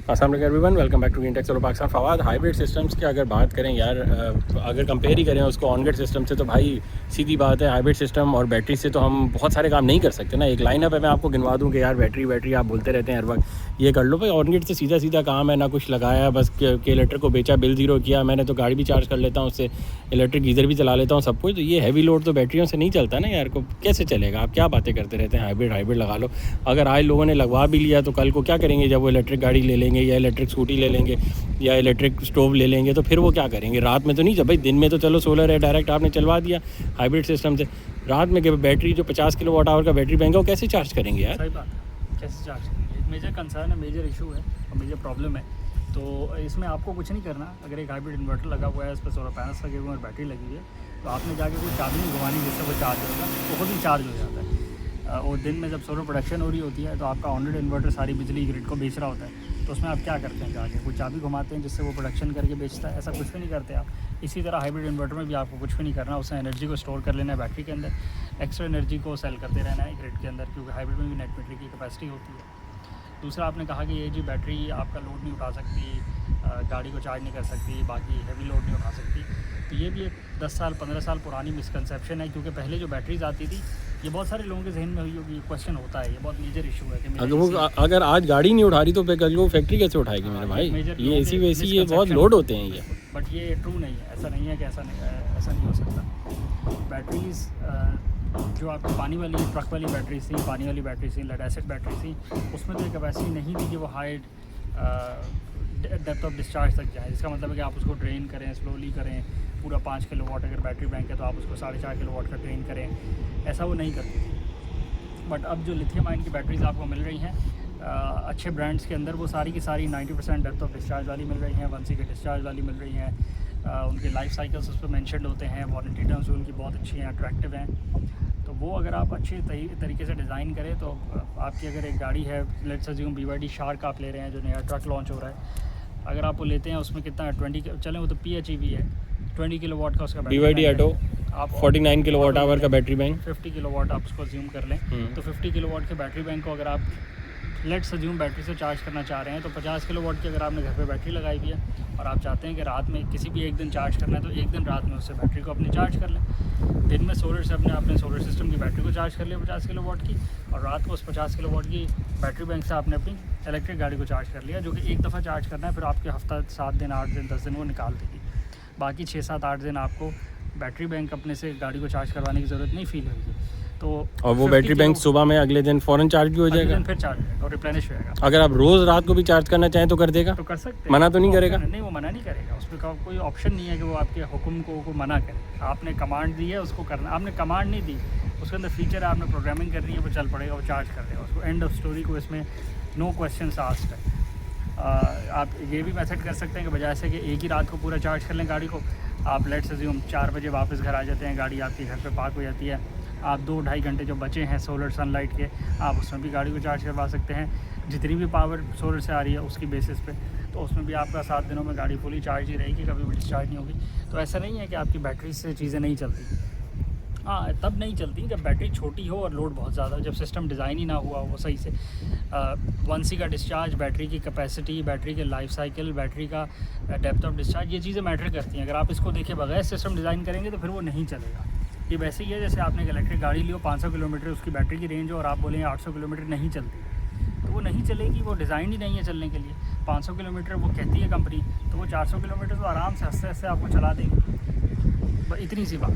अस्सलाम वालेकुम everyone, welcome back to green tech solar Pakistan. Fawad, hybrid systems की अगर बात करें यार, अगर कंपेयर ही करें उसको ऑन ग्रिड सिस्टम से, तो भाई सीधी बात है, हाइब्रिड सिस्टम और बैटरी से तो हम बहुत सारे काम नहीं कर सकते ना। एक लाइनअप है, मैं आपको गिनवा दूं कि यार बैटरी आप बोलते रहते हैं हर वक्त, ये कर लो भाई। ऑन ग्रिड से सीधा काम है, ना कुछ लगाया, बस के इलेक्ट्रिक को बेचा, बिल ज़ीरो किया। मैंने तो गाड़ी भी चार्ज कर लेता हूँ उससे, इलेक्ट्रिक गीज़र भी चला लेता हूँ, सब कुछ। तो ये हैवी लोड तो बैटरियों से नहीं चलता ना यार, को कैसे चलेगा? आप क्या बातें करते रहते हैं, हाइब्रिड लगा लो। अगर आज लोगों ने लगवा भी लिया तो कल को क्या करेंगे? जब वो इलेक्ट्रिक गाड़ी ले लेंगे या इलेक्ट्रिक स्कूटी ले लेंगे या इलेक्ट्रिक स्टोव ले लेंगे, तो फिर वो क्या करेंगे? रात में तो नहीं, जब भाई दिन में तो चलो सोलर है, डायरेक्ट आपने चलवा दिया हाइब्रिड सिस्टम से। रात में बैटरी जो 50 किलोवाट आवर का बैटरी बैंक है, वो कैसे चार्ज करेंगे यार? सही बात है, कैसे चार्ज करेंगे? एक मेजर कंसर्न है, मेजर इशू है और मेजर प्रॉब्लम है। तो इसमें आपको कुछ नहीं करना। अगर एक हाइब्रिड इन्वर्टर लगा हुआ है, उस पर सोलर पैनल्स लगे हुए हैं और बैटरी लगी हुई है, तो आपने जाके कोई चाबी नहीं घुमानी जिससे वो चार्ज होगा, वो खुद ही चार्ज हो जाता है। और दिन में जब सोलर प्रोडक्शन हो रही होती है तो आपका ऑन ग्रिड इन्वर्टर सारी बिजली ग्रिड को बेच रहा होता है, तो उसमें आप क्या करते हैं? जाके कोई चाबी घुमाते हैं जिससे वो प्रोडक्शन करके बेचता है? ऐसा कुछ भी नहीं करते आप। इसी तरह हाइब्रिड इन्वर्टर में भी आपको कुछ भी नहीं करना, उसमें एनर्जी को स्टोर कर लेना है बैटरी के अंदर, एक्स्ट्रा एनर्जी को सेल करते रहना है ग्रिड के अंदर, क्योंकि हाइब्रिड में भी नेट मीटर की कैपेसिटी होती है। दूसरा, आपने कहा कि ये जी बैटरी आपका लोड नहीं उठा सकती, गाड़ी को चार्ज नहीं कर सकती, बाकी हैवी लोड नहीं उठा सकती, तो ये भी एक 10 साल 15 साल पुरानी मिसकंसेप्शन है। क्योंकि पहले जो बैटरीज आती थी, ये बहुत सारे लोगों के जहन में हुई होगी, ये क्वेश्चन होता है, ये बहुत मेजर इशू है कि अगर आज गाड़ी नहीं उठा रही तो कल को फैक्ट्री कैसे उठाएगी मेरे भाई? ये एसी वैसी ये बहुत लोड होते हैं ये। बट ये ट्रू नहीं है, ऐसा नहीं है कि ऐसा नहीं हो सकता। बैटरीज जो आपकी पानी वाली ट्रक वाली बैटरी थी, पानी वाली बैटरी थी, लेड एसिड बैटरी थी, उसमें तो ये कैपेसिटी नहीं थी कि वो हाई डेप्थ ऑफ डिस्चार्ज तक जाए। इसका मतलब है कि आप उसको ड्रेन करें, स्लोली करें। पूरा 5 किलोवाट अगर बैटरी बैंक है तो आप उसको 4.5 किलोवाट का ड्रेन करें, ऐसा वो नहीं करती थी। बट अब जो लिथियम आयन की बैटरीज आपको मिल रही हैं अच्छे ब्रांड्स के अंदर, वो सारी की सारी 90% डेप्थ ऑफ डिस्चार्ज वाली मिल रही हैं, 1C के डिस्चार्ज वाली मिल रही हैं। उनके लाइफ साइकिल्स उस पर मैंशनड होते हैं, वारंटी टर्म्स उनकी बहुत अच्छी हैं, अट्रैक्टिव हैं। तो वो अगर आप अच्छे तरीके से डिज़ाइन करें तो आपकी अगर एक गाड़ी है, लेट्स अज्यूम BYD शार्क आप ले रहे हैं जो नया ट्रक लॉन्च हो रहा है, अगर आप वो लेते हैं उसमें कितना 20 चलें, वो तो PHEV है, 20 किलोवाट का उसका BYD ऑटो आप 49 किलोवाट आवर का बैटरी बैंक, 50 किलोवाट आप उसको अज्यूम कर लें। तो 50 किलोवाट के बैटरी बैंक को अगर आप लेट्स अज्यूम बैटरी से चार्ज करना चाह रहे हैं, तो 50 किलोवाट की अगर आपने घर पे बैटरी लगाई हुई है और आप चाहते हैं कि रात में किसी भी एक दिन चार्ज करना है, तो एक दिन रात में उससे बैटरी को अपनी चार्ज कर लें। दिन में सोलर से अपने सोलर सिस्टम की बैटरी को चार्ज कर लिया 50 किलोवाट की, और रात को उस 50 किलोवाट की बैटरी बैंक से आपने अपनी इलेक्ट्रिक गाड़ी को चार्ज कर लिया, जो कि एक दफ़ा चार्ज करना है, फिर आपके हफ्ता 7 दिन 8 दिन 10 दिन वो निकाल देगी। बाकी 6 7 8 दिन आपको बैटरी बैंक अपने से गाड़ी को चार्ज करवाने की ज़रूरत नहीं फील होगी। तो और वो बैटरी बैंक सुबह में अगले दिन फ़ौरन चार्ज भी हो जाएगा, फिर चार्ज और रिप्लेनिश होएगा। अगर आप रोज़ रात को भी चार्ज करना चाहें तो कर देगा? तो कर सकते हैं, मना तो नहीं करेगा? नहीं, वो मना नहीं करेगा। उसमें कोई ऑप्शन नहीं है कि वो आपके हुक्म को मना करे। आपने कमांड दी है, उसको करना। आपने कमांड नहीं दी, उसके अंदर फीचर है, आपने प्रोग्रामिंग करनी है, वो चल पड़ेगा, वो चार्ज कर देगा उसको। एंड ऑफ स्टोरी को इसमें नो क्वेश्चन आस्क्ड है। आप ये भी मेथड कर सकते हैं कि बजाय से कि एक ही रात को पूरा चार्ज कर लें गाड़ी को, आप लेट्स अज्यूम 4 बजे वापस घर आ जाते हैं, गाड़ी आपके घर पे पार्क हो जाती है, आप 2-2.5 घंटे जो बचे हैं सोलर सनलाइट के, आप उसमें भी गाड़ी को चार्ज करवा सकते हैं। जितनी भी पावर सोलर से आ रही है उसकी बेसिस पे, तो उसमें भी आपका 7 दिनों में गाड़ी फुली चार्ज ही रहेगी, कभी भी डिस्चार्ज नहीं होगी। तो ऐसा नहीं है कि आपकी बैटरी से चीज़ें नहीं चलती। हाँ, तब नहीं चलती जब बैटरी छोटी हो और लोड बहुत ज़्यादा हो, जब सिस्टम डिज़ाइन ही ना हुआ हो सही से। 1C का डिस्चार्ज, बैटरी की कैपेसिटी, बैटरी के लाइफ साइकिल, बैटरी का डेप्थ ऑफ डिस्चार्ज, ये चीज़ें मैटर करती हैं। अगर आप इसको देखे बगैर सिस्टम डिज़ाइन करेंगे तो फिर वो नहीं चलेगा। ये वैसे ही है जैसे आपने एक इलेक्ट्रिक गाड़ी ली हो, 500 किलोमीटर उसकी बैटरी की रेंज हो, और आप बोलेंगे 800 किलोमीटर नहीं चलती, तो वो नहीं चलेगी। वो डिज़ाइन ही नहीं है चलने के लिए। 500 किलोमीटर वो कहती है कंपनी, तो वो 400 किलोमीटर तो आराम से हंसते हंसते आपको चला देंगे। इतनी सी बात।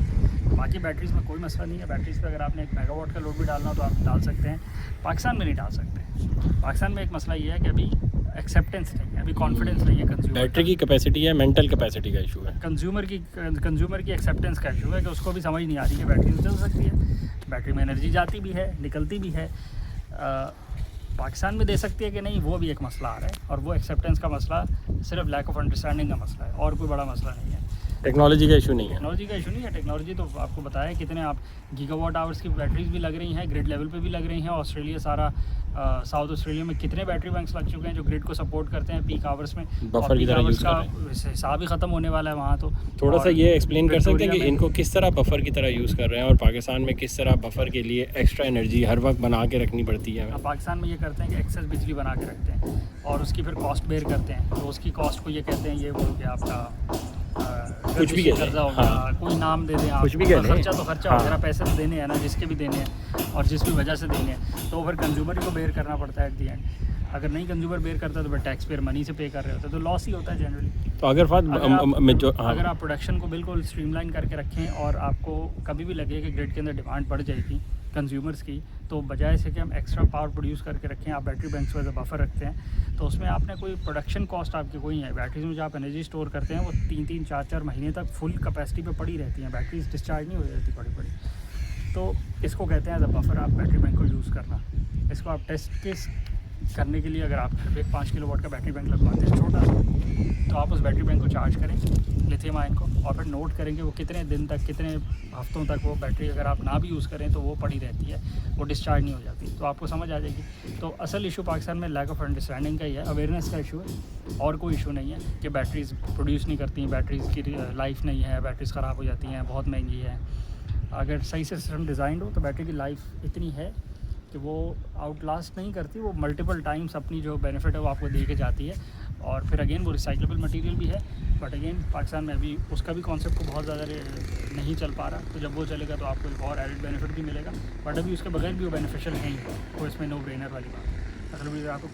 बाकी बैटरीज़ में कोई मसला नहीं है। बैटरीज़ पे अगर आपने 1 मेगावाट का लोड भी डालना हो तो आप डाल सकते हैं। पाकिस्तान में नहीं डाल सकते। पाकिस्तान में एक मसला ये है कि अभी एक्सेप्टेंस नहीं है, अभी कॉन्फिडेंस नहीं है कंज्यूमर। बैटरी की कैपेसिटी है, मेंटल कैपेसिटी का इशू है, कंज्यूमर की एक्सेप्टेंस का इशू है कि उसको भी समझ नहीं आ रही कि बैटरी तो चल सकती है, बैटरी में एनर्जी जाती भी है, निकलती भी है। पाकिस्तान में दे सकती है कि नहीं, वो भी एक मसला आ रहा है, और वो एक्सेप्टेंस का मसला सिर्फ लैक ऑफ अंडरस्टैंडिंग का मसला है, और कोई बड़ा मसला नहीं है। टेक्नोलॉजी का इशू नहीं है। टेक्नोलॉजी का इशू नहीं है, टेक्नोलॉजी तो आपको बताया कितने आप गीगावाट आवर्स की बैटरीज भी लग रही हैं, ग्रिड लेवल पे भी लग रही हैं। ऑस्ट्रेलिया सारा साउथ ऑस्ट्रेलिया में कितने बैटरी बैंक्स लग चुके हैं जो ग्रिड को सपोर्ट करते हैं पीक आवर्स में। बफर की तरह यूज़ कर का रहे हैं। हिसाब ही ख़त्म होने वाला है वहाँ तो। थोड़ा सा ये एक्सप्लेन कर सकते हैं कि विक्टोरिया में- इनको किस तरह बफर की तरह यूज़ कर रहे हैं और पाकिस्तान में किस तरह बफर के लिए एक्स्ट्रा एनर्जी हर वक्त बना के रखनी पड़ती है। हाँ, पाकिस्तान में ये करते हैं कि एक्सेस बिजली बना के रखते हैं और उसकी फिर कॉस्ट बेयर करते हैं। तो उसकी कॉस्ट को ये कहते हैं, ये वो हो गया आपका कुछ भी कह लें, खर्चा हो गया, हाँ। कोई नाम दे दें आप, कुछ भी कह लें, खर्चा तो खर्चा हाँ। हो गया, पैसे तो देने हैं ना, जिसके भी देने हैं और जिस भी वजह से देने हैं, तो फिर कंज्यूमर को बेयर करना पड़ता है एट दी एंड। अगर नहीं कंज्यूमर बेयर करता तो फिर टैक्स पेयर मनी से पे कर रहे होते हैं, तो लॉस ही होता है जनरली। तो अगर अगर आप प्रोडक्शन को बिल्कुल स्ट्रीमलाइन करके रखें और आपको कभी भी लगे कि ग्रिड के अंदर डिमांड बढ़ जाएगी कंज्यूमर्स की, तो बजाय से कि हम एक्स्ट्रा पावर प्रोड्यूस करके रखें, आप बैटरी बैंक्स वैसे बफर रखते हैं, तो उसमें आपने कोई प्रोडक्शन कॉस्ट आपकी कोई है। बैटरीज में जो आप एनर्जी स्टोर करते हैं वो 3-3, 4-4 महीने तक फुल कैपेसिटी पे पड़ी रहती हैं, बैटरीज डिस्चार्ज नहीं हो जाती बड़ी। तो इसको कहते हैं एज अ बफर आप बैटरी बैंक को यूज़ करना। इसको आप टेस्ट केस करने के लिए अगर आप एक 5 किलोवाट का बैटरी बैंक लगवाते हैं छोटा सा, तो आप उस बैटरी बैंक को चार्ज करें लिथियम आयन को और फिर नोट करेंगे वो कितने दिन तक, कितने हफ्तों तक वो बैटरी अगर आप ना भी यूज़ करें तो वो पड़ी रहती है, वो डिस्चार्ज नहीं हो जाती। तो आपको समझ आ जाएगी। तो असल इशू पाकिस्तान में लैक ऑफ अंडरस्टैंडिंग का ही है, अवेयरनेस का इशू है और कोई इशू नहीं है कि बैटरीज़ प्रोड्यूस नहीं करती, बैटरीज़ की लाइफ नहीं है, बैटरीज़ ख़राब हो जाती हैं, बहुत महंगी है। अगर सही से सिस्टम डिज़ाइन हो तो बैटरी की लाइफ इतनी है कि वो आउटलास्ट नहीं करती, वो मल्टीपल टाइम्स अपनी जो बेनिफिट है वो आपको दे के जाती है। और फिर अगेन वो रिसाइक्लेबल मटेरियल भी है, बट अगेन पाकिस्तान में अभी उसका भी कॉन्सेप्ट को बहुत ज़्यादा नहीं चल पा रहा। तो जब वो चलेगा तो आपको एक और एडिड बेनिफिट भी मिलेगा, बट अभी उसके बगैर भी वो बेनिफिशियल है ही, वो इसमें नो ब्रेनर वाली बात है। असल में आपको